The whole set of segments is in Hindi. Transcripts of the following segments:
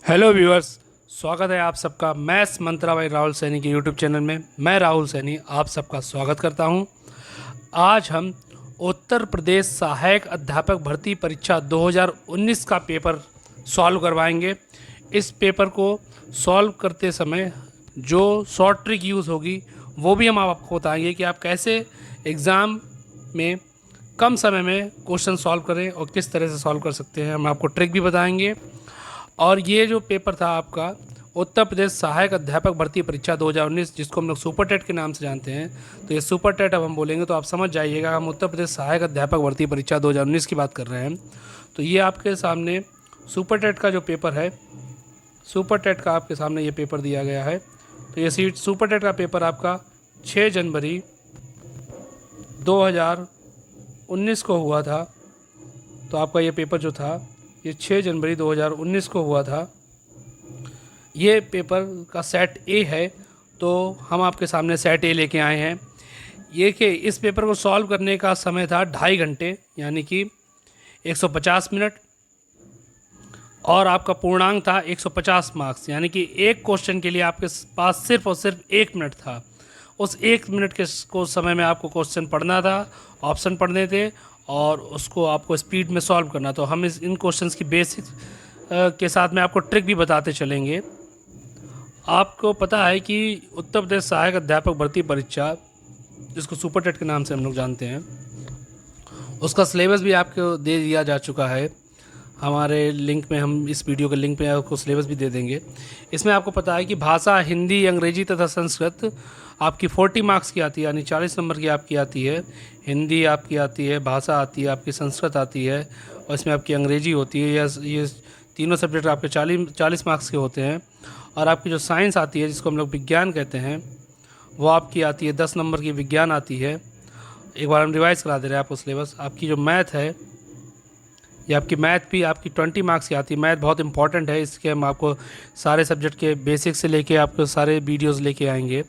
हेलो व्यूअर्स, स्वागत है आप सबका maths Mantra by Rahul Saini के यूट्यूब चैनल में। मैं राहुल सैनी आप सबका स्वागत करता हूं। आज हम उत्तर प्रदेश सहायक अध्यापक भर्ती परीक्षा 2019 का पेपर सॉल्व करवाएंगे। इस पेपर को सॉल्व करते समय जो शॉर्ट ट्रिक यूज़ होगी वो भी हम आपको बताएंगे कि आप कैसे एग्ज़ाम में कम समय में क्वेश्चन सॉल्व करें और किस तरह से सॉल्व कर सकते हैं। हम आपको ट्रिक भी बताएंगे। और ये जो पेपर था आपका उत्तर प्रदेश सहायक अध्यापक भर्ती परीक्षा 2019, जिसको हम लोग सुपर टेट के नाम से जानते हैं, तो ये सुपर टेट अब हम बोलेंगे तो आप समझ जाइएगा हम उत्तर प्रदेश सहायक अध्यापक भर्ती परीक्षा 2019 की बात कर रहे हैं। तो ये आपके सामने सुपर टेट का जो पेपर है, सुपर टेट का आपके सामने ये पेपर दिया गया है। तो ये सीट सुपर टेट का पेपर आपका 6 जनवरी 2019 को हुआ था। तो आपका ये पेपर जो था ये 6 जनवरी 2019 को हुआ था। ये पेपर का सेट ए है, तो हम आपके सामने सेट ए लेके आए हैं। ये कि इस पेपर को सॉल्व करने का समय था 2.5 घंटे, यानी कि 150 मिनट, और आपका पूर्णांक था 150 मार्क्स, यानी कि एक क्वेश्चन के लिए आपके पास सिर्फ और सिर्फ 1 मिनट था। उस 1 मिनट के को समय में आपको क्वेश्चन पढ़ना था, ऑप्शन पढ़ने थे और उसको आपको स्पीड में सॉल्व करना। तो हम इन क्वेश्चंस की बेसिक्स के साथ में आपको ट्रिक भी बताते चलेंगे। आपको पता है कि उत्तर प्रदेश सहायक अध्यापक भर्ती परीक्षा, जिसको सुपर टेट के नाम से हम लोग जानते हैं, उसका सिलेबस भी आपको दे दिया जा चुका है। हमारे लिंक में, हम इस वीडियो के लिंक में आपको सिलेबस भी दे देंगे। इसमें आपको पता है कि भाषा हिंदी, अंग्रेजी तथा संस्कृत आपकी 40 मार्क्स की आती है, यानी 40 नंबर की आपकी आती है। हिंदी आपकी आती है, भाषा आती है, आपकी संस्कृत आती है, और इसमें आपकी अंग्रेजी होती है। ये तीनों सब्जेक्ट आपके 40 मार्क्स के होते हैं। और आपकी जो साइंस आती है, जिसको हम लोग विज्ञान कहते हैं, वो आपकी आती है 10 नंबर की विज्ञान आती है। एक बार हम रिवाइज़ करा दे रहे हैं आपको सिलेबस। आपकी जो मैथ है, ये आपकी मैथ भी आपकी 20 मार्क्स की आती है। मैथ बहुत इंपॉर्टेंट है, इसके हम आपको सारे सब्जेक्ट के बेसिक से लेके आपको सारे वीडियोस लेके आएंगे।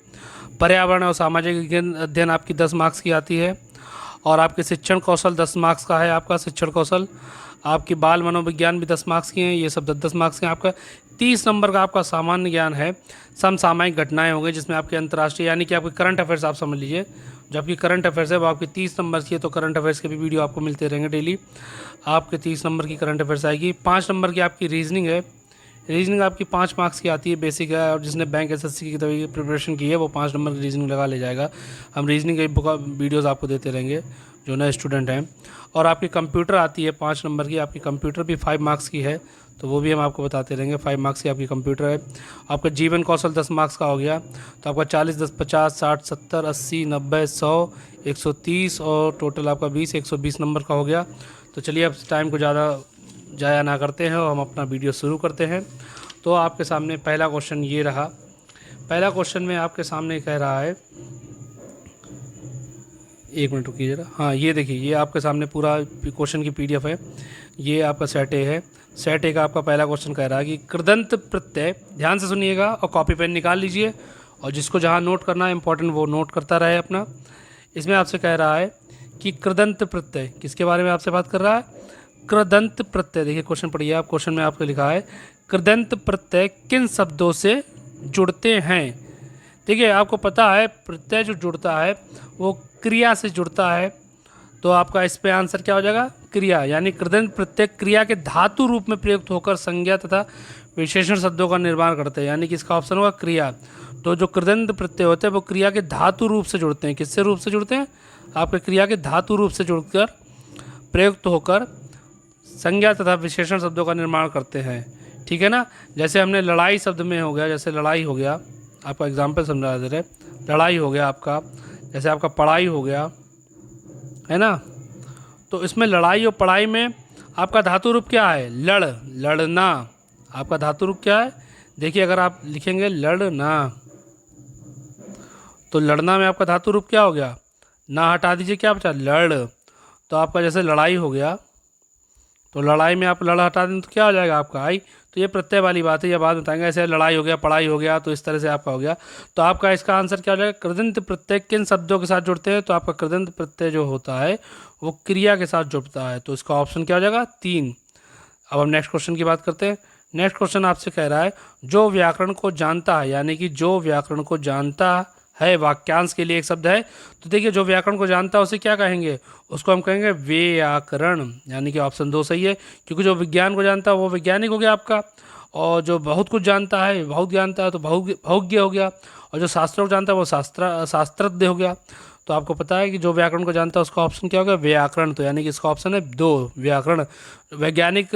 पर्यावरण और सामाजिक अध्ययन आपकी 10 मार्क्स की आती है। और आपके शिक्षण कौशल 10 मार्क्स का है। आपका शिक्षण कौशल, आपकी बाल मनोविज्ञान भी 10 मार्क्स की हैं। ये सब 10 मार्क्स के हैं। आपका 30 नंबर का आपका सामान्य ज्ञान है। समसामयिक घटनाएं होंगी, जिसमें आपके अंतर्राष्ट्रीय, यानी कि आपके करंट अफेयर्स आप समझ लीजिए। जो आपकी करंट अफेयर्स है वो आपकी 30 नंबर की है, तो करंट अफेयर्स के भी वीडियो आपको मिलते रहेंगे डेली। आपके 30 नंबर की करंट अफेयर्स आएगी। 5 नंबर की आपकी रीजनिंग है। रीजनिंग आपकी 5 मार्क्स की आती है, बेसिक है। और जिसने बैंक एसएससी की तभी प्रिपरेशन की है वो 5 नंबर की रीजनिंग लगा ले जाएगा। हम रीजनिंग के वीडियोस आपको देते रहेंगे जो नए स्टूडेंट हैं। और आपकी कंप्यूटर आती है 5 नंबर की। आपकी कंप्यूटर भी 5 मार्क्स की है, तो वो भी हम आपको बताते रहेंगे। 5 मार्क्स की आपकी कंप्यूटर है। आपका जीवन कौशल 10 मार्क्स का हो गया, तो आपका 40, 10, 50, 60, 70, 80, 90, 100, 130 और टोटल आपका 20, 120 नंबर का हो गया। तो चलिए अब टाइम को ज़्यादा जाया ना करते हैं और हम अपना वीडियो शुरू करते हैं। तो आपके सामने पहला क्वेश्चन ये रहा। पहला क्वेश्चन में आपके सामने कह रहा है, एक मिनट रुकिए जरा। हाँ, ये देखिए, ये आपके सामने पूरा क्वेश्चन की पीडीएफ है। ये आपका सेट ए है। सेट ए का आपका पहला क्वेश्चन कह रहा है कि कृदंत प्रत्यय, ध्यान से सुनिएगा और कॉपी पेन निकाल लीजिए, और जिसको जहाँ नोट करना है इंपॉर्टेंट वो नोट करता रहे अपना। इसमें आपसे कह रहा है कि कृदंत प्रत्यय, किसके बारे में आपसे बात कर रहा है? कृदंत प्रत्यय। देखिए क्वेश्चन पढ़िए आप। क्वेश्चन में आपको लिखा है कृदंत प्रत्यय किन शब्दों से जुड़ते हैं। देखिए आपको पता है प्रत्यय जो जुड़ता है वो क्रिया से जुड़ता है, तो आपका इस पे आंसर क्या हो जाएगा? क्रिया। यानी कृदंत प्रत्यय क्रिया के धातु रूप में प्रयुक्त होकर संज्ञा तथा विशेषण शब्दों का निर्माण करते हैं, यानी कि इसका ऑप्शन होगा क्रिया। तो जो कृदंत प्रत्यय होते हैं वो क्रिया के धातु रूप से जुड़ते हैं। किससे रूप से जुड़ते हैं? आपके क्रिया के धातु रूप से जुड़कर प्रयुक्त होकर संज्ञा तथा विशेषण शब्दों का निर्माण करते हैं। ठीक है ना? जैसे हमने लड़ाई शब्द में हो गया, जैसे लड़ाई हो गया, आपका एग्जाम्पल समझा दे रहे, लड़ाई हो गया आपका, जैसे आपका पढ़ाई हो गया, है ना? तो इसमें लड़ाई और पढ़ाई में आपका धातु रूप क्या है? लड़ना। आपका धातु रूप क्या है? देखिए अगर आप लिखेंगे लड़ना, तो लड़ना में आपका धातु रूप क्या हो गया? ना हटा दीजिए, क्या बचा? लड़। तो आपका जैसे लड़ाई हो गया, तो लड़ाई में आप लड़ हटा दें तो क्या हो जाएगा आपका? आई। तो ये प्रत्यय वाली बात है, ये बाद में बताएंगे। ऐसे लड़ाई हो गया, पढ़ाई हो गया, तो इस तरह से आपका हो गया। तो आपका इसका आंसर क्या हो जाएगा? कृदंत प्रत्यय किन शब्दों के साथ जुड़ते हैं? तो आपका कृदंत प्रत्यय जो होता है वो क्रिया के साथ जुड़ता है, तो इसका ऑप्शन क्या हो जाएगा? 3। अब हम नेक्स्ट क्वेश्चन की बात करते हैं। नेक्स्ट क्वेश्चन आपसे कह रहा है जो व्याकरण को जानता है, यानी कि जो व्याकरण को जानता है, वाक्यांश के लिए एक शब्द है। तो देखिए जो व्याकरण को जानता है उसे क्या कहेंगे, उसको हम कहेंगे व्याकरण, यानी कि ऑप्शन 2 सही है। क्योंकि जो विज्ञान को जानता है वो वैज्ञानिक हो गया आपका, और जो बहुत कुछ जानता है, बहुत जानता है तो बहुज्ञ हो गया, और जो शास्त्रों को जानता है वो शास्त्रज्ञ हो गया। तो आपको पता है कि जो व्याकरण को जानता है उसका ऑप्शन क्या होगा, व्याकरण। तो यानी कि इसका ऑप्शन है 2 व्याकरण। वैज्ञानिक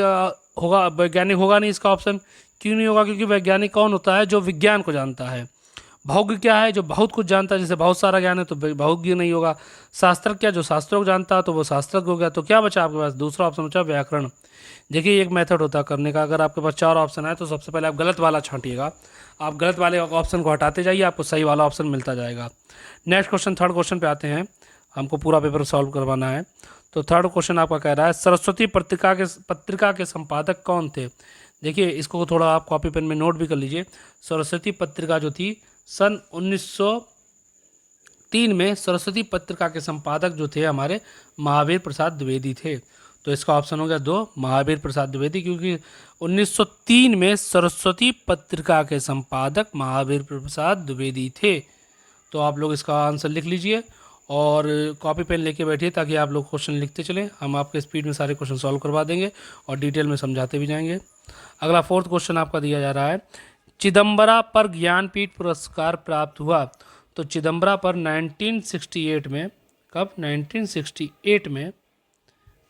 होगा, वैज्ञानिक होगा नहीं इसका ऑप्शन। क्यों नहीं होगा, क्योंकि वैज्ञानिक कौन होता है, जो विज्ञान को जानता है। बहुज्ञ क्या है, जो बहुत कुछ जानता है, जैसे बहुत सारा ज्ञान है तो बहुज्ञ नहीं होगा। शास्त्रज्ञ क्या, जो शास्त्रों को जानता है तो वो शास्त्रज्ञ हो गया। तो क्या बचा आपके पास, दूसरा ऑप्शन बचा व्याकरण। देखिए एक मेथड होता है करने का, अगर आपके पास 4 ऑप्शन है तो सबसे पहले आप गलत वाला छांटिएगा। आप गलत वाले ऑप्शन को हटाते जाइए, आपको सही वाला ऑप्शन मिलता जाएगा। नेक्स्ट क्वेश्चन, थर्ड क्वेश्चन पे आते हैं। हमको पूरा पेपर सॉल्व करवाना है। तो थर्ड क्वेश्चन आपका कह रहा है सरस्वती पत्रिका के संपादक कौन थे। देखिए इसको थोड़ा आप कॉपी पेन में नोट भी कर लीजिए। सरस्वती पत्रिका जो थी सन 1903 में, सरस्वती पत्रिका के संपादक जो थे हमारे महावीर प्रसाद द्विवेदी थे। तो इसका ऑप्शन हो गया 2 महावीर प्रसाद द्विवेदी, क्योंकि 1903 में सरस्वती पत्रिका के संपादक महावीर प्रसाद द्विवेदी थे। तो आप लोग इसका आंसर लिख लीजिए और कॉपी पेन लेके बैठिए ताकि आप लोग क्वेश्चन लिखते चलें। हम आपके स्पीड में सारे क्वेश्चन सॉल्व करवा देंगे और डिटेल में समझाते भी जाएंगे। अगला फोर्थ क्वेश्चन आपका दिया जा रहा है चिदम्बरा पर ज्ञानपीठ पुरस्कार प्राप्त हुआ। तो चिदम्बरा पर 1968 में, कब, 1968 में,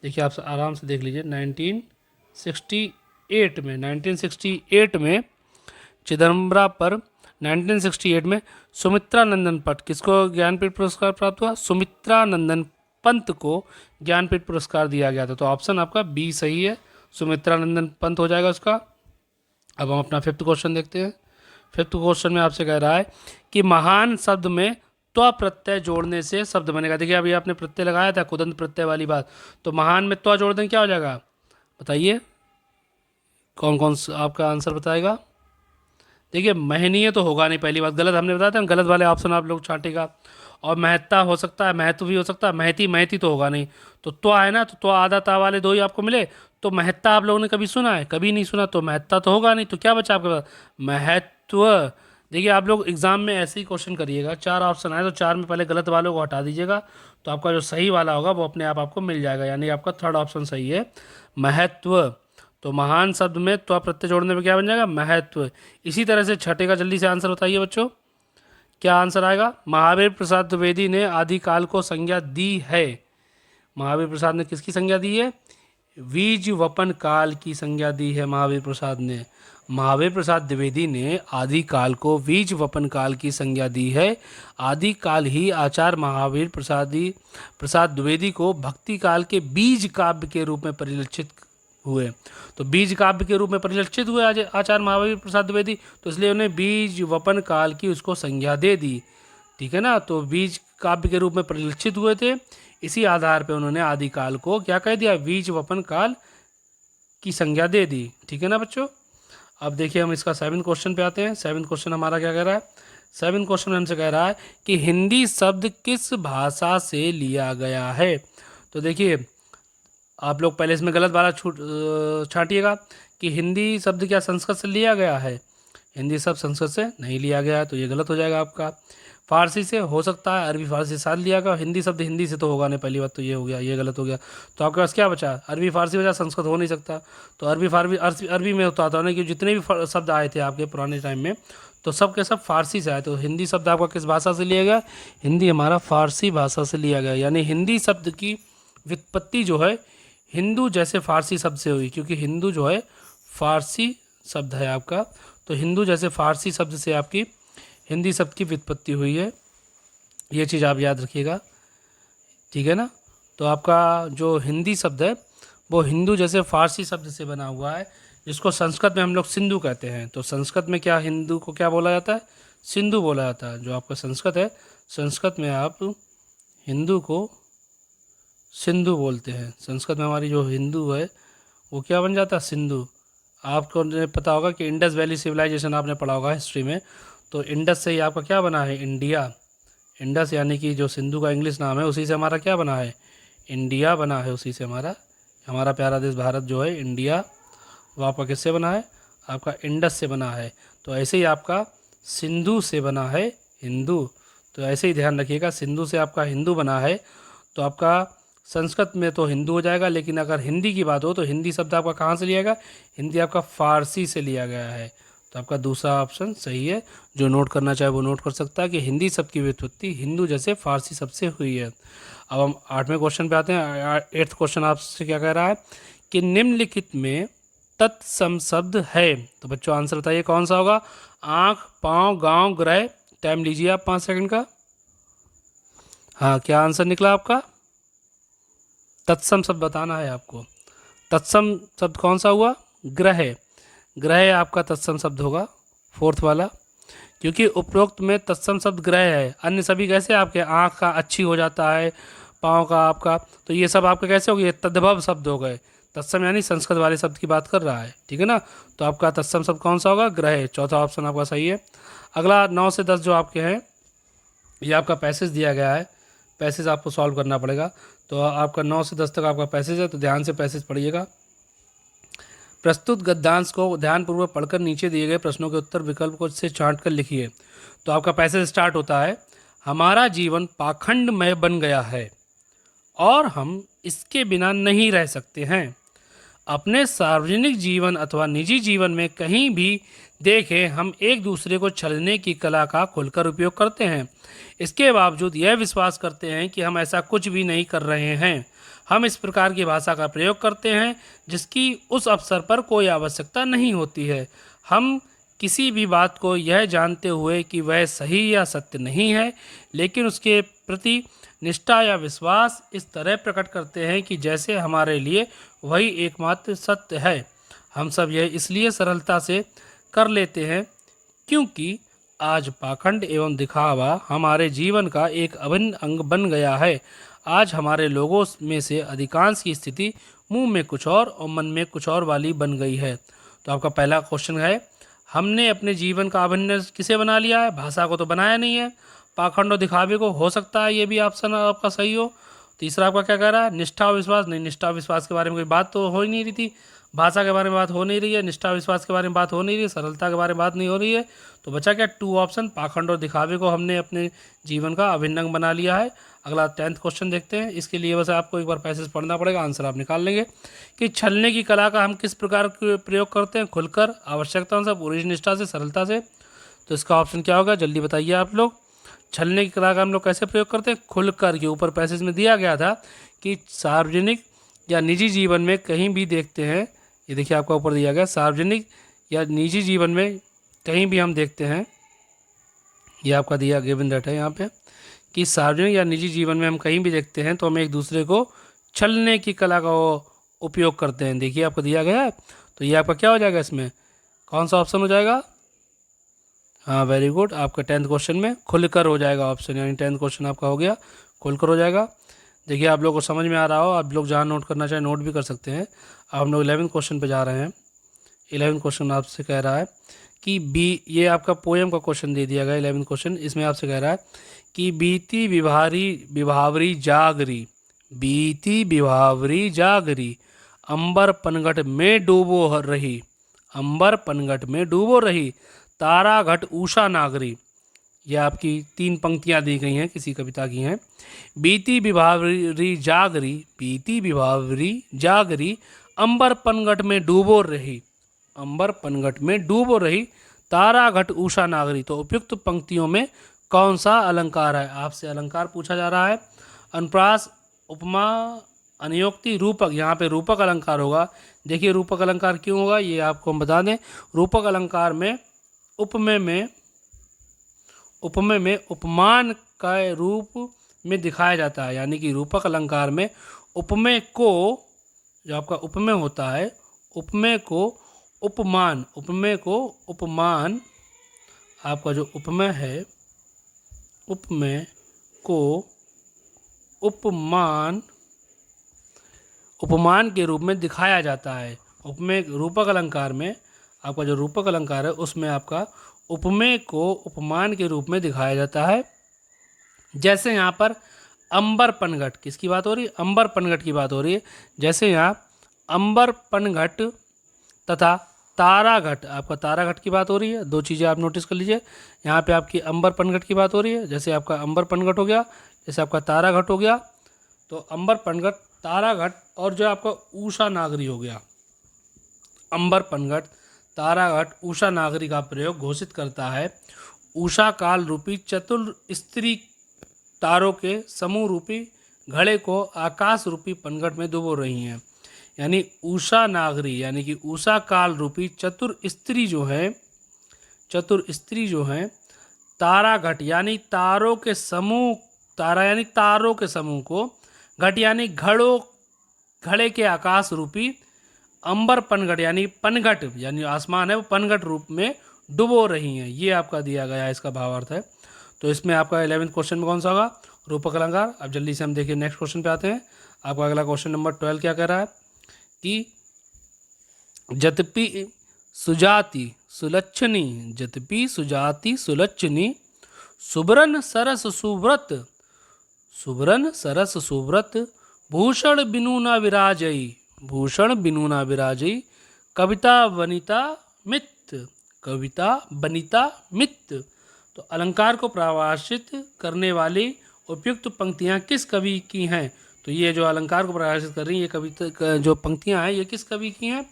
देखिए आप आराम से देख लीजिए, 1968 में चिदम्बरा पर 1968 में सुमित्रा नंदन पट किसको ज्ञानपीठ पुरस्कार प्राप्त हुआ, सुमित्रा नंदन पंत को ज्ञानपीठ पुरस्कार दिया गया था। तो ऑप्शन आपका बी सही है, सुमित्रा नंदन पंत हो जाएगा उसका। अब हम अपना फिफ्थ क्वेश्चन देखते हैं। फिफ्थ क्वेश्चन में आपसे कह रहा है कि महान शब्द में त्व प्रत्यय जोड़ने से शब्द बनेगा। देखिए अभी आपने प्रत्यय लगाया था, कुदंत प्रत्यय वाली बात, तो महान में त्व जोड़ दें क्या हो जाएगा, बताइए कौन कौन आपका आंसर बताएगा। देखिए महनीय तो होगा नहीं, पहली बात गलत हमने बताया था, गलत वाले ऑप्शन आप लोग छांटेगा। और महत्ता हो सकता है, महत्व भी हो सकता है, महती तो होगा नहीं। तो त्व है ना, तो त्व आधा ता वाले 2 ही आपको मिले। तो महत्ता आप लोगों ने कभी सुना है, कभी नहीं सुना, तो महत्ता तो होगा नहीं। तो क्या बचा आपके पास, महत्व। देखिए आप लोग एग्जाम में ऐसे ही क्वेश्चन करिएगा, 4 ऑप्शन आए तो 4 में पहले गलत वालों को हटा दीजिएगा, तो आपका जो सही वाला होगा वो अपने आप आपको मिल जाएगा। यानी आपका थर्ड ऑप्शन सही है, महत्व। तो महान शब्द में त्व प्रत्यय जोड़ने में क्या बन जाएगा, महत्व। इसी तरह से छठे का जल्दी से आंसर बताइए बच्चों, क्या आंसर आएगा। महावीर प्रसाद द्विवेदी ने आदिकाल को संज्ञा दी है। महावीर प्रसाद ने किसकी संज्ञा दी है, बीज वपन काल की संज्ञा दी है महावीर प्रसाद ने। महावीर प्रसाद द्विवेदी ने आदिकाल को बीज वपन काल की संज्ञा दी है। आदिकाल ही आचार्य महावीर प्रसाद द्विवेदी को भक्ति काल के बीज काव्य के रूप में परिलक्षित हुए। तो बीज काव्य के रूप में परिलक्षित हुए आचार्य महावीर प्रसाद द्विवेदी, तो इसलिए उन्हें बीज वपन काल की उसको संज्ञा दे दी। ठीक है ना, तो बीज काव्य के रूप में परिलक्षित हुए थे, इसी आधार पर उन्होंने आदिकाल को क्या कह दिया, बीज वपन काल की संज्ञा दे दी। ठीक है ना बच्चों। अब देखिए हम इसका 7th क्वेश्चन पे आते हैं। 7th क्वेश्चन हमारा क्या कह रहा है, 7th क्वेश्चन में हमसे कह रहा है कि हिंदी शब्द किस भाषा से लिया गया है। तो देखिए आप लोग पहले इसमें गलत वाला छांटिएगा कि हिंदी शब्द क्या संस्कृत से लिया गया है। हिंदी शब्द संस्कृत से नहीं लिया गया है, तो ये गलत हो जाएगा आपका। फारसी से हो सकता है, अरबी फारसी साथ लिया गया, हिंदी शब्द हिंदी से तो होगा नहीं, पहली बात तो ये हो गया, ये गलत हो गया। तो आपके पास क्या बचा, अरबी फारसी बचा, संस्कृत हो नहीं सकता। तो अरबी में होता था ना कि जितने भी शब्द आए थे आपके पुराने टाइम में, तो सब के सब फारसी से आए। तो हिंदी शब्द आपका किस भाषा से लिया गया, हिंदी हमारा फारसी भाषा से लिया गया। यानी हिंदी शब्द की व्युत्पत्ति जो है हिंदू जैसे फारसी शब्द से हुई, क्योंकि हिंदू जो है फारसी शब्द है आपका, तो हिंदू जैसे फारसी शब्द से आपकी हिंदी शब्द की व्युत्पत्ति हुई है। ये चीज़ आप याद रखिएगा, ठीक है ना। तो आपका जो हिंदी शब्द है वो हिंदू जैसे फारसी शब्द से बना हुआ है, जिसको संस्कृत में हम लोग सिंधु कहते हैं। तो संस्कृत में क्या हिंदू को क्या बोला जाता है, सिंधु बोला जाता है। जो आपका संस्कृत है, संस्कृत में आप हिंदू को सिंधु बोलते हैं। संस्कृत में हमारी जो हिंदू है वो क्या बन जाता है, सिंधु। आपको पता होगा कि इंडस वैली सिविलाइजेशन आपने पढ़ा होगा हिस्ट्री में, तो इंडस से ही आपका क्या बना है, इंडिया। इंडस यानी कि जो सिंधु का इंग्लिश नाम है, उसी से हमारा क्या बना है, इंडिया बना है। उसी से हमारा प्यारा देश भारत जो है इंडिया, वो आपका किससे बना है, आपका इंडस से बना है, तो ऐसे ही आपका सिंधु से बना है हिंदू। तो ऐसे ही ध्यान रखिएगा, सिंधु से आपका हिंदू बना है, तो आपका संस्कृत में तो हिंदू हो जाएगा, लेकिन अगर हिंदी की बात हो तो हिंदी शब्द आपका कहाँ से लिया गया? हिंदी आपका फारसी से लिया गया है। तो आपका दूसरा ऑप्शन सही है। जो नोट करना चाहे वो नोट कर सकता है कि हिंदी शब्द की व्युत्पत्ति हिंदू जैसे फारसी शब्द से हुई है। अब हम 8वें क्वेश्चन पे आते हैं। 8th क्वेश्चन आपसे क्या कह रहा है कि निम्नलिखित में तत्सम शब्द है। तो बच्चों आंसर बताइए कौन सा होगा? आँख, पाँव, गांव, ग्रह। टाइम लीजिए आप 5 सेकंड का। हाँ, क्या आंसर निकला आपका? तत्सम शब्द बताना है आपको। तत्सम शब्द कौन सा हुआ? ग्रह। ग्रह आपका तत्सम शब्द होगा, 4th वाला, क्योंकि उपरोक्त में तत्सम शब्द ग्रह है। अन्य सभी कैसे आपके आँख का अच्छी हो जाता है, पाँव का आपका, तो ये सब आपके कैसे हो गए? तद्भव शब्द हो गए। तत्सम यानी संस्कृत वाले शब्द की बात कर रहा है, ठीक है ना। तो आपका तत्सम शब्द कौन सा होगा? ग्रह। चौथा ऑप्शन आपका सही है। अगला 9 से 10 जो आपके हैं, ये आपका पैसेज दिया गया है। पैसेज आपको सॉल्व करना पड़ेगा। तो आपका 9 से 10 तक आपका पैसेज है, तो ध्यान से पैसेज पढ़िएगा। प्रस्तुत गद्यांश को ध्यानपूर्वक पढ़कर नीचे दिए गए प्रश्नों के उत्तर विकल्प को से छांट कर लिखिए। तो आपका पैसेज स्टार्ट होता है, हमारा जीवन पाखंडमय बन गया है और हम इसके बिना नहीं रह सकते हैं। अपने सार्वजनिक जीवन अथवा निजी जीवन में कहीं भी देखें, हम एक दूसरे को छलने की कला का खुलकर उपयोग करते हैं। इसके बावजूद यह विश्वास करते हैं कि हम ऐसा कुछ भी नहीं कर रहे हैं। हम इस प्रकार की भाषा का प्रयोग करते हैं जिसकी उस अवसर पर कोई आवश्यकता नहीं होती है। हम किसी भी बात को यह जानते हुए कि वह सही या सत्य नहीं है, लेकिन उसके प्रति निष्ठा या विश्वास इस तरह प्रकट करते हैं कि जैसे हमारे लिए वही एकमात्र सत्य है। हम सब यह इसलिए सरलता से कर लेते हैं क्योंकि आज पाखंड एवं दिखावा हमारे जीवन का एक अभिन्न अंग बन गया है। आज हमारे लोगों में से अधिकांश की स्थिति मुंह में कुछ और मन में कुछ और वाली बन गई है। तो आपका पहला क्वेश्चन है, हमने अपने जीवन का अभिन्न किसे बना लिया है? भाषा को तो बनाया नहीं है, पाखंड और दिखावे को। हो सकता है ये भी ऑप्शन आपका सही हो। तीसरा आपका क्या कह रहा है? निष्ठा और विश्वास। नहीं, निष्ठा और विश्वास के बारे में कोई बात तो हो ही नहीं रही थी। भाषा के बारे में बात हो नहीं रही है, निष्ठा विश्वास के बारे में बात हो नहीं रही है, सरलता के बारे में बात नहीं हो रही है। तो बचा क्या? 2 ऑप्शन, पाखंड और दिखावे को हमने अपने जीवन का अभिन्न अंग बना लिया है। अगला 10th क्वेश्चन देखते हैं। इसके लिए बस आपको एक बार पैसेज पढ़ना पड़ेगा, आंसर आप निकाल लेंगे। कि छलने की कला का हम किस प्रकार प्रयोग करते हैं? खुलकर, आवश्यकता से, पूरी निष्ठा से, सरलता से। तो इसका ऑप्शन क्या होगा? जल्दी बताइए आप लोग। छलने की कला का हम लोग कैसे प्रयोग करते हैं? खुलकर। के ऊपर पैसेज में दिया गया था कि सार्वजनिक या निजी जीवन में कहीं भी देखते हैं, ये देखिए आपका ऊपर दिया गया, सार्वजनिक या निजी जीवन में कहीं भी हम देखते हैं, ये आपका दिया गिवन डाटा है यहाँ पे, कि सार्वजनिक या निजी जीवन में हम कहीं भी देखते हैं तो हम एक दूसरे को छलने की कला का उपयोग करते हैं। देखिए आपको दिया गया है, तो ये आपका क्या हो जाएगा? इसमें कौन सा ऑप्शन हो जाएगा? हाँ, वेरी गुड। आपका 10th क्वेश्चन में खुलकर हो जाएगा ऑप्शन, यानी 10th क्वेश्चन आपका हो गया, खुलकर हो जाएगा। देखिए आप लोग को समझ में आ रहा हो, आप लोग जहाँ नोट करना चाहें नोट भी कर सकते हैं। अब हम लोग 11th क्वेश्चन पे जा रहे हैं। 11th क्वेश्चन आपसे कह रहा है कि ये आपका पोएम का क्वेश्चन दे दिया गया 11th क्वेश्चन। इसमें आपसे कह रहा है कि बीती विभावरी जागरी, बीती विभावरी जागरी, अंबर पनघट में डूबो रही, अंबर पनघट में डूबो रही, तारा घट उषा नागरी। ये आपकी 3 पंक्तियां दी गई हैं, किसी कविता की हैं। बीती विभावरी जागरी, बीती विभावरी जागरी, अंबर पनघट में डूबो रही, अंबर पनघट में डूबो रही, तारा घट उषा नागरी। तो उपयुक्त पंक्तियों में कौन सा अलंकार है? आपसे अलंकार पूछा जा रहा है। अनुप्रास, उपमा, अनुयोक्ति, रूपक। यहाँ पे रूपक अलंकार होगा। देखिए रूपक अलंकार क्यों होगा ये आपको हम बता दें। रूपक अलंकार में उपमेय में उपमान का रूप में दिखाया जाता है, यानी कि रूपक अलंकार में उपमेय को, जो आपका उपमेय होता है, उपमेय को उपमान, उपमेय को उपमान, आपका जो उपमेय है, उपमेय को उपमान, उपमान के रूप में दिखाया जाता है। उपमेय रूपक अलंकार में आपका जो रूपक अलंकार है उसमें आपका उपमेय को उपमान के रूप में दिखाया जाता है। जैसे यहाँ पर अंबर पनघट, किसकी बात हो रही है? अंबर पनघट की बात हो रही है। जैसे यहाँ अंबर पनघट तथा तारागढ़, आपका तारागढ़ की बात हो रही है। दो चीज़ें आप नोटिस कर लीजिए, यहाँ पे आपकी अंबर पनघट की बात हो रही है, जैसे आपका अंबर पनघट हो गया, जैसे आपका तारागढ़ हो गया। तो अंबर पनघट, तारागढ़ और जो आपका उषा नागरी हो गया। अंबर पनघट, तारागढ़, उषा नागरी का प्रयोग घोषित करता है उषा काल रूपी चतुर स्त्री तारों के समूह रूपी घड़े को आकाश रूपी पनघट में डुबो रही हैं। यानी उषा नागरी यानी कि उषा काल रूपी चतुर स्त्री जो है तारागढ़ यानी तारों के समूह, तारा यानी तारों के समूह को, घट यानी घड़े के आकाश रूपी, अंबर पनघट यानी पनघट यानी आसमान है वो पनघट रूप में डुबो रही हैं। ये आपका दिया गया है, इसका भावार्थ है। तो इसमें आपका 11वीं क्वेश्चन में कौन सा होगा? रूपक अलंकार। अब जल्दी से हम देखिए नेक्स्ट क्वेश्चन पे आते हैं। आपका अगला क्वेश्चन नंबर 12 क्या कह रहा है कि यद्यपि सुजाति सुलक्षणी, यद्यपि सुजाति सुलक्षणी, सुबरन सरस सुव्रत, सुबरन सरस सुव्रत, भूषण बिनु न विराजई, भूषण बिनु न विराजई, कविता वनिता मित, कविता बनिता मित। तो अलंकार को परिभाषित करने वाली उपयुक्त पंक्तियाँ किस कवि की हैं? तो ये जो अलंकार को परिभाषित कर रही हैं ये कविता जो पंक्तियाँ हैं ये किस कवि की हैं?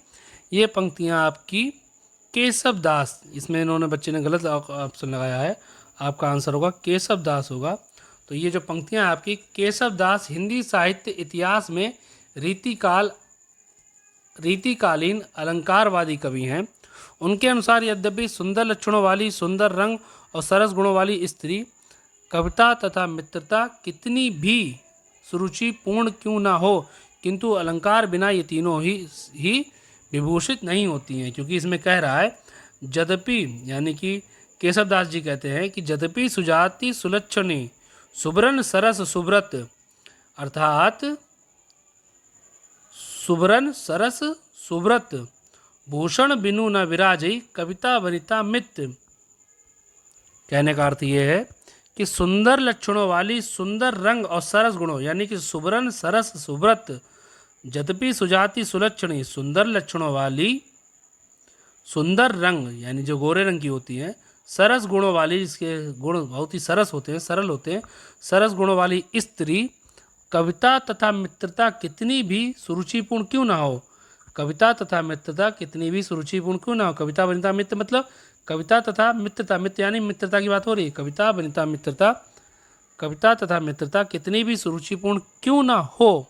ये पंक्तियाँ आपकी केशव दास, इसमें इन्होंने बच्चे ने गलत ऑप्शन लगाया है, आपका आंसर होगा केशव दास होगा। तो ये जो पंक्तियाँ आपकी केशव दास हिंदी साहित्य इतिहास में रीतिकालीन अलंकारवादी कवि हैं। उनके अनुसार यद्यपि सुंदर लक्षणों वाली, सुंदर रंग और सरस गुणों वाली स्त्री कविता तथा मित्रता कितनी भी सुरुचिपूर्ण क्यों ना हो, किंतु अलंकार बिना ये तीनों ही विभूषित नहीं होती हैं। क्योंकि इसमें कह रहा है यद्यपि, यानी कि केशवदास जी कहते हैं कि यद्यपि सुजाति सुलक्षणी, सुबरन सरस सुव्रत, अर्थात सुबरन सरस सुव्रत, भूषण बिनु न विराजई, कविता वनिता मित। कहने का अर्थ ये है कि सुंदर लक्षणों वाली, सुंदर रंग और सरस गुणों यानी कि सुबरन सरस सुव्रत, यद्यपि सुजाति सुलक्षणी, सुंदर लक्षणों वाली, सुंदर रंग यानी जो गोरे रंग की होती हैं, सरस गुणों वाली, जिसके गुण बहुत ही सरस होते हैं, सरल होते हैं, सरस गुणों वाली स्त्री कविता तथा मित्रता कितनी भी सुरुचिपूर्ण क्यों ना हो, कविता तथा मित्रता कितनी भी सुरुचिपूर्ण क्यों ना हो। कविता वनिता मित्र मतलब कविता तथा मित्रता, मित्र यानी मित्रता की बात हो रही है, कविता वनिता मित्रता, कविता तथा मित्रता कितनी भी सुरुचिपूर्ण क्यों ना हो,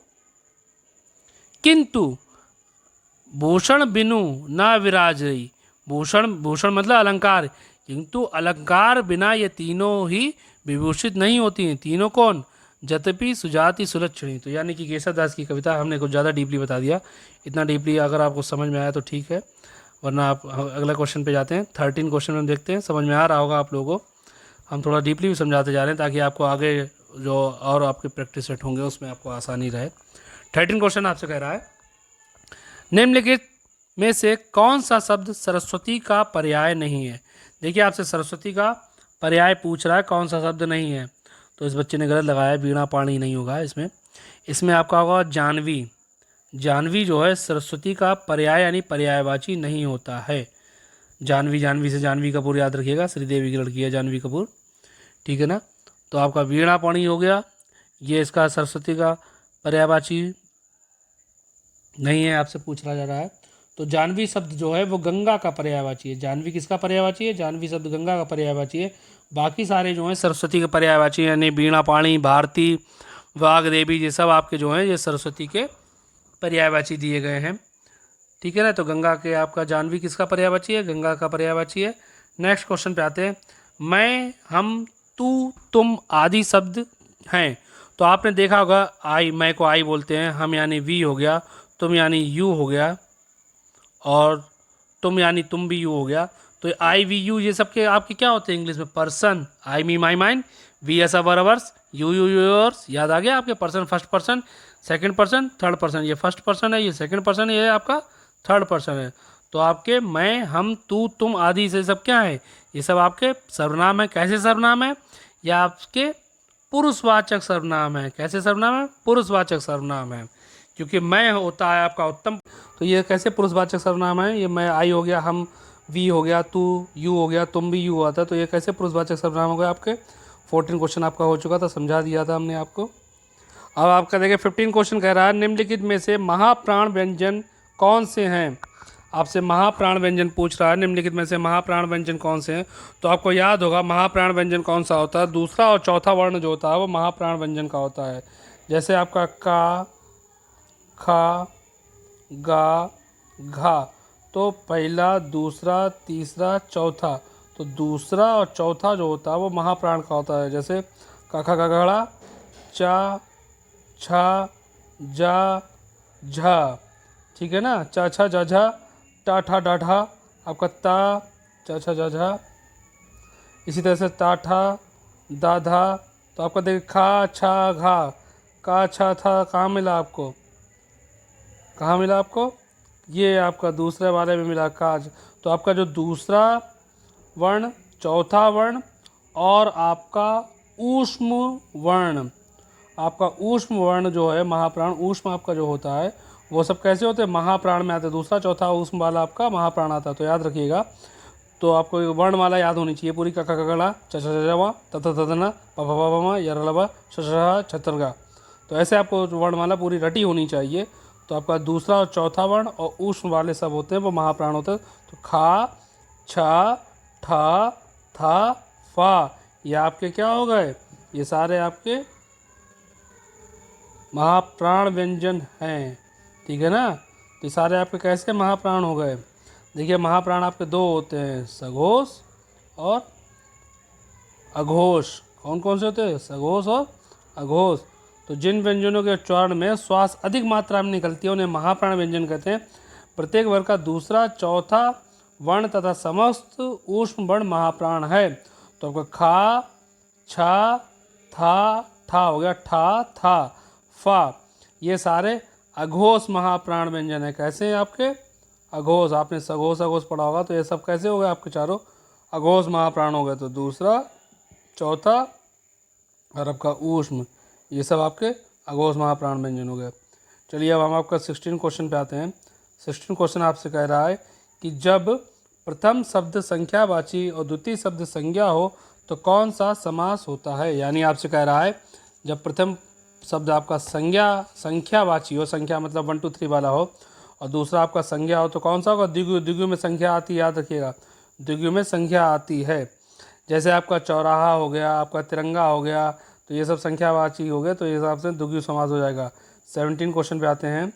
किंतु भूषण बिनु ना विराजई, भूषण मतलब अलंकार, किंतु अलंकार बिना ये तीनों ही विभूषित नहीं होती हैं। तीनों कौन? यद्यपि सुजाति सुलक्षणी। तो यानी कि केशवदास की कविता हमने कुछ ज़्यादा डीपली बता दिया। इतना डीपली अगर आपको समझ में आया तो ठीक है, वरना आप अगला क्वेश्चन पे जाते हैं। 13 क्वेश्चन में देखते हैं, समझ में आ रहा होगा आप लोगों को। हम थोड़ा डीपली भी समझाते जा रहे हैं ताकि आपको आगे जो और आपके प्रैक्टिस सेट होंगे उसमें आपको आसानी रहे। 13 क्वेश्चन आपसे कह रहा है निम्नलिखित में से कौन सा शब्द सरस्वती का पर्याय नहीं है? देखिए आपसे सरस्वती का पर्याय पूछ रहा है, कौन सा शब्द नहीं है? तो इस बच्चे ने गलत लगाया है, वीणा पाणी नहीं होगा इसमें आपका होगा जानवी। जानवी जो है सरस्वती का पर्याय यानी पर्यायवाची नहीं होता है। जानवी से जानवी कपूर याद रखिएगा, श्रीदेवी की लड़की है जानवी कपूर, ठीक है ना। तो आपका वीणा पाणी हो गया, ये इसका सरस्वती का पर्यायवाची नहीं है, आपसे पूछा जा रहा है। तो जानवी शब्द जो है वो गंगा का पर्यायवाची है। जानवी किसका पर्यायवाची है? जानवी शब्द गंगा का पर्यायवाची है। बाकी सारे जो हैं सरस्वती के पर्यायवाची यानी वीणा पाणी, भारती, वाग देवी, ये सब आपके जो हैं ये सरस्वती के पर्यायवाची दिए गए हैं, ठीक है ना। तो गंगा के आपका जानवी किसका पर्यायवाची है? गंगा का पर्यायवाची है। नेक्स्ट क्वेश्चन पे आते हैं। मैं, हम, तू, तुम आदि शब्द हैं। तो आपने देखा होगा आई, मैं को आई बोलते हैं, हम यानी वी हो गया, तुम यानी यू हो गया, और तुम यानी तुम भी यू हो गया। तो आई वी यू ये सब के आपके क्या होते हैं इंग्लिश में? Person. I me my mine, we us ours, you you yours. याद आ गया आपके? Person first person, second person, third person. ये फर्स्ट पर्सन है, ये सेकंड पर्सन है, ये आपका थर्ड पर्सन है। तो आपके मैं, हम, तू, तुम आदि से सब क्या है? ये सब आपके सर्वनाम है। कैसे सर्वनाम है? या आपके पुरुषवाचक सर्वनाम है। कैसे सर्वनाम है? पुरुषवाचक सर्वनाम है। क्योंकि मैं होता है आपका उत्तम। तो ये कैसे पुरुषवाचक सर्वनाम है, ये मैं आई हो गया, हम वी हो गया, तू यू हो गया, तुम भी यू हुआ था, तो ये कैसे पुरुषवाचक सर्वनाम हो गए आपके। 14 क्वेश्चन आपका हो चुका था, समझा दिया था हमने आपको। अब आपका देखिए 15 क्वेश्चन कह रहा है निम्नलिखित में से महाप्राण व्यंजन कौन से हैं। आपसे महाप्राण व्यंजन पूछ रहा है, निम्नलिखित में से महाप्राण व्यंजन कौन से हैं। तो आपको याद होगा महाप्राण व्यंजन कौन सा होता है, दूसरा और चौथा वर्ण जो होता है वो महाप्राण व्यंजन का होता है। जैसे आपका का, खा, गा, घा, तो पहला, दूसरा, तीसरा, चौथा, तो दूसरा और चौथा जो होता है वो महाप्राण का होता है। जैसे का, खा, गघड़ा, चा, छा, जा, झा, ठीक है ना, चा, छा, जा, झा, टा, ठा, डा, ढा, आपका ता, चा, छा, जा, झा, इसी तरह से ता, ठा, दा, धा, तो आपका देखिए खा, छा, घा, का, छा, था, कहाँ मिला आपको, कहाँ मिला आपको, ये आपका दूसरे वाले में मिला काज। तो आपका जो दूसरा वर्ण, चौथा वर्ण और आपका ऊष्म वर्ण, आपका ऊष्म वर्ण जो है महाप्राण, ऊष्म आपका जो होता है वो सब कैसे होते हैं, महाप्राण में आते हैं। दूसरा चौथा ऊष्म वाला आपका महाप्राण आता है, तो याद रखिएगा। तो आपको वर्णमाला याद होनी चाहिए पूरी, का, कगड़ा, चवा, तथा तदना, पमा, यरलबा, शशा, छतरगा। तो ऐसे आपको वर्णमाला पूरी रटी होनी चाहिए। तो आपका दूसरा और चौथा वर्ण और ऊष्म वाले सब होते हैं वो महाप्राण होते हैं। तो खा, छा, ठा, था, फा, ये आपके क्या हो गए, ये सारे आपके महाप्राण व्यंजन हैं, ठीक है ना। ये सारे आपके कैसे महाप्राण हो गए। देखिए महाप्राण आपके दो होते हैं, सघोष और अघोष। कौन कौन से होते हैं, सघोष और अघोष। तो जिन व्यंजनों के उच्चारण में श्वास अधिक मात्रा में निकलती है उन्हें महाप्राण व्यंजन कहते हैं। प्रत्येक वर्ग का दूसरा, चौथा वर्ण तथा समस्त ऊष्म वर्ण महाप्राण है। तो आपका खा, छा, था, ठा हो गया, ठा, था, फा, ये सारे अघोष महाप्राण व्यंजन है। कैसे हैं आपके, अघोष। आपने सघोष अघोष पढ़ा होगा, तो ये सब कैसे हो गए आपके चारों अघोष महाप्राण हो गए। तो दूसरा, चौथा और आपका ऊष्म, ये सब आपके अघोष महाप्राण व्यंजन हो गए। चलिए अब हम आपका 16 क्वेश्चन पे आते हैं। 16 क्वेश्चन आपसे कह रहा है कि जब प्रथम शब्द संख्यावाची और द्वितीय शब्द संज्ञा हो तो कौन सा समास होता है। यानी आपसे कह रहा है जब प्रथम शब्द आपका संख्यावाची हो, संख्या मतलब 1 2 3 वाला हो, और दूसरा आपका संज्ञा हो तो कौन सा होगा, द्विगु। द्विगु में संख्या आती है, याद रखिएगा, द्विगु में संख्या आती है। जैसे आपका चौराहा हो गया, आपका तिरंगा हो गया, तो ये सब संख्यावाची हो गए, तो ये हिसाब से द्विगु समास हो जाएगा। 17 क्वेश्चन पे आते हैं।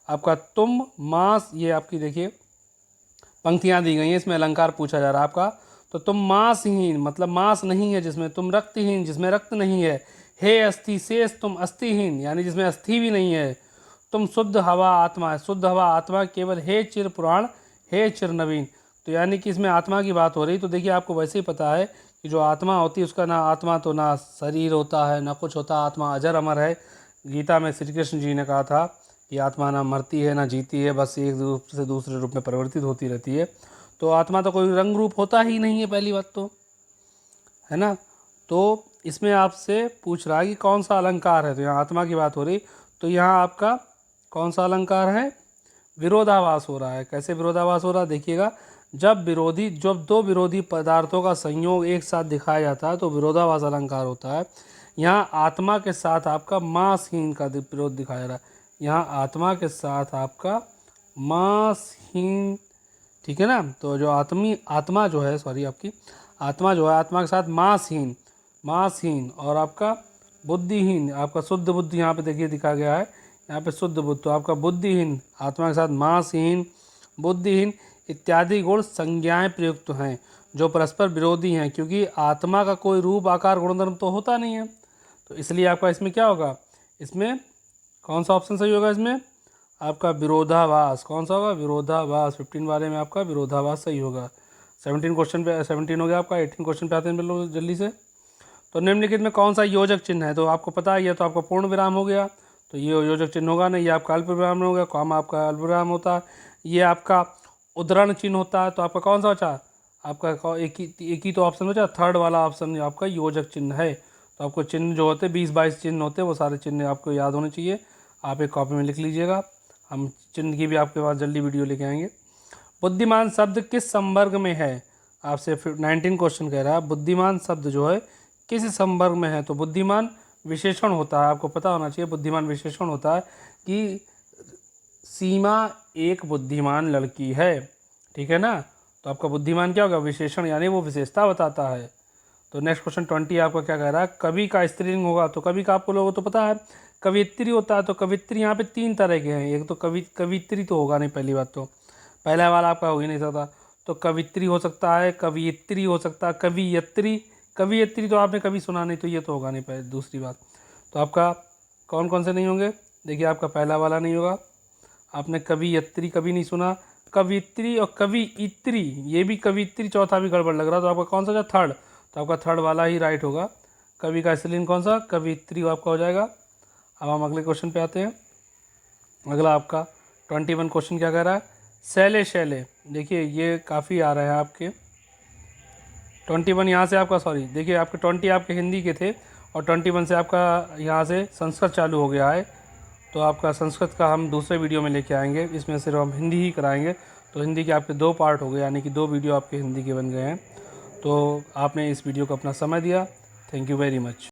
आपका तुम, मांस, ये आपकी देखिए पंक्तियाँ दी गई हैं, इसमें अलंकार पूछा जा रहा है आपका। तो तुम मांसहीन मतलब मांस नहीं है जिसमें, तुम रक्तहीन जिसमें रक्त नहीं है, हे अस्थि शेष तुम अस्थिहीन यानी जिसमें अस्थि भी नहीं है, तुम शुद्ध हवा आत्मा है, शुद्ध हवा आत्मा केवल, हे चिर पुराण हे चिर नवीन। तो यानी कि इसमें आत्मा की बात हो रही। तो देखिए आपको वैसे ही पता है कि जो आत्मा होती है उसका ना आत्मा तो ना शरीर होता है ना कुछ होता, आत्मा अजर अमर है। गीता में श्री कृष्ण जी ने कहा था कि आत्मा ना मरती है ना जीती है, बस एक रूप से दूसरे रूप में परिवर्तित होती रहती है। तो आत्मा तो कोई रंग रूप होता ही नहीं है, पहली बात तो है ना। तो इसमें आपसे पूछ रहा है कि कौन सा अलंकार है, तो यहाँ आत्मा की बात हो रही, तो यहाँ आपका कौन सा अलंकार है, विरोधाभास हो रहा है। कैसे विरोधाभास हो रहा है देखिएगा, जब दो विरोधी पदार्थों का संयोग एक साथ दिखाया जाता है तो विरोधाभास अलंकार होता है। यहाँ आत्मा के साथ आपका मांसहीन का विरोध दिखाया जा रहा है, यहाँ आत्मा के साथ आपका मांसहीन, ठीक है ना। तो जो आत्मा जो है आपकी आत्मा जो है, आत्मा के साथ मांसहीन और आपका बुद्धिहीन, आपका शुद्ध बुद्धि यहाँ पे देखिए दिखा गया है, यहाँ पे शुद्ध बुद्धि, तो आपका बुद्धिहीन, आत्मा के साथ मांसहीन, बुद्धिहीन इत्यादि गुण संज्ञाएं प्रयुक्त हैं जो परस्पर विरोधी हैं, क्योंकि आत्मा का कोई रूप आकार गुणधर्म तो होता नहीं है। तो इसलिए आपका इसमें क्या होगा, इसमें कौन सा ऑप्शन सही होगा, इसमें आपका विरोधाभास। कौन सा होगा, विरोधाभास। 15 वाले में आपका विरोधाभास सही होगा। 17 क्वेश्चन पे 17 हो गया आपका। 18 क्वेश्चन पे आते हैं लोग जल्दी से। तो निम्नलिखित में कौन सा योजक चिन्ह है, तो आपको पता ही है, तो आपका पूर्ण विराम हो गया, तो ये योजक चिन्ह होगा नहीं, ये आपका अल्प विराम हो गया, कॉमा आपका अल्प विराम होता है, ये आपका उद्धरण चिन्ह होता है। तो आपका कौन सा बचा, आपका एक ही तो ऑप्शन बचा, थर्ड वाला ऑप्शन आपका योजक चिन्ह है। तो आपको चिन्ह जो होते हैं 20-22 चिन्ह होते हैं, वो सारे चिन्ह आपको याद होने चाहिए। आप एक कॉपी में लिख लीजिएगा, हम चिन्ह की भी आपके पास जल्दी वीडियो लेके आएंगे। बुद्धिमान शब्द किस संवर्ग में है? आपसे 19 क्वेश्चन कह रहा है बुद्धिमान शब्द जो है किस संवर्ग में है। तो बुद्धिमान विशेषण होता है, आपको पता होना चाहिए। बुद्धिमान विशेषण होता है कि सीमा एक बुद्धिमान लड़की है, ठीक है ना। तो आपका बुद्धिमान क्या होगा? विशेषण, यानी वो विशेषता बताता है। तो नेक्स्ट क्वेश्चन 20 आपका क्या कह रहा है? कवि का स्त्रीलिंग होगा। तो कवि का आपको लोगों को तो पता है कवियत्री होता है। तो कवित्री यहाँ पे 3 तरह के हैं। एक तो कवित्री तो होगा नहीं, पहली बात तो पहला वाला आपका हो ही नहीं सकता। तो कवित्री हो सकता है, कवियत्री हो सकता है, कवियत्री। कवियत्री तो आपने कभी सुना नहीं, तो ये तो होगा नहीं। पहले दूसरी बात तो आपका कौन कौन से नहीं होंगे? देखिए, आपका पहला वाला नहीं होगा, आपने कवियत्री कभी नहीं सुना। कवित्री और कवियत्री, ये भी कवित्री, चौथा भी गड़बड़ लग रहा। तो आपका कौन सा था? थर्ड। तो आपका थर्ड वाला ही राइट होगा। कवि का स्त्रीलिंग कौन सा? कवियत्री आपका हो जाएगा। अब हम अगले क्वेश्चन पे आते हैं। अगला आपका 21 क्वेश्चन क्या कह रहा है? Shelley Shelley. देखिए, ये काफ़ी आ रहा है आपके 21 यहाँ से आपका, सॉरी देखिए, आपके 20 आपके हिंदी के थे और 21 से आपका यहाँ से संस्कृत चालू हो गया है। तो आपका संस्कृत का हम दूसरे वीडियो में लेके आएंगे, इसमें सिर्फ हम हिंदी ही कराएंगे। तो हिंदी के आपके 2 पार्ट हो गए, यानी कि 2 वीडियो आपके हिंदी के बन गए हैं। तो आपने इस वीडियो को अपना समय दिया, थैंक यू वेरी मच।